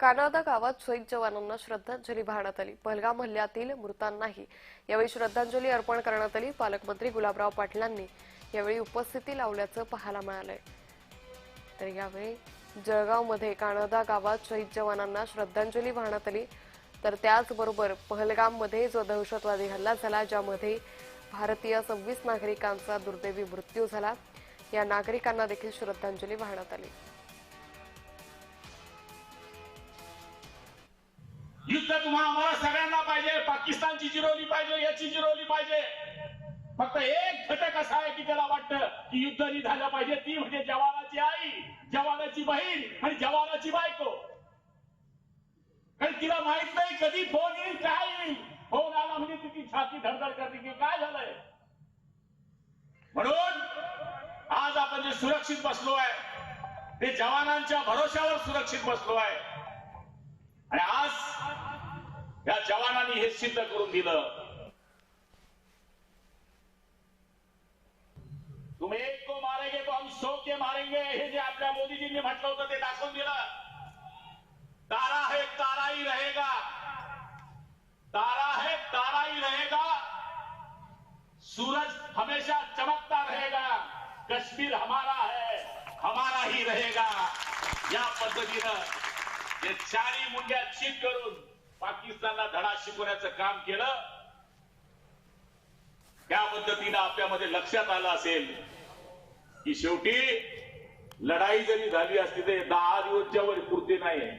Canada गावात शहीद जवानांना श्रद्धांजली वाहण्यात आली। पहलगाम हल्ल्यातील मृतांनाही यावेळी श्रद्धांजली अर्पण करण्यात आली। पालकमंत्री गुलाबराव पाटलांनी यावेळी उपस्थिती लावल्याचं पाहायला मिळालंय। तर यावेळी जळगावमध्ये कानादा गावात शहीद जवानांना श्रद्धांजली वाहण्यात आली। तर त्याचबरोबर पहलगाममध्ये जो दहशतवादी हल्ला झाला, ज्यामध्ये भारतीय 26 नागरिकांचा दुर्दैवी मृत्यू झाला, या नागरिकांना देखील श्रद्धांजली वाहण्यात आली। युद्ध तुम्हा आम्हाला सगळ्यांना पाहिजे, पाकिस्तानची जिरवली पाहिजे, याची जिरवली पाहिजे। फक्त एक घटक असा आहे की त्याला वाटतं की युद्ध नाही झालं पाहिजे, ती म्हणजे जवानाची आई, जवानाची बहीण आणि जवानाची बायको। कारण तिला माहित नाही कधी फोन येईल, काय येईल। फोन आला म्हणजे तिची छाती धडधड करते की काय झालंय। म्हणून आज आपण जे सुरक्षित बसलो आहे ते जवानांच्या भरोश्यावर सुरक्षित बसलो आहे। आणि आज या जवानांनी हे सिद्ध करून दिलं। तुम एक को मारेंगे तो हम 100 के मारेंगे, हे जे आपल्या मोदीजींनी म्हटलं होतं ते दाखवून दिलं। तारा है तारा ही रहेगा, तारा है तारा ही रहेगा, सूरज हमेशा चमकता रहेगा, कश्मीर हमारा है, हमारा ही रहेगा। या पद्धतीनं हे चारी मुंड्या चित करून पाकिस्तानला धडा शिकवण्याचं काम केलं। त्या पद्धतीनं आपल्यामध्ये लक्षात आलं असेल की शेवटी लढाई जरी झाली असती ते 10 दिवसच्या वर पुरते नाही।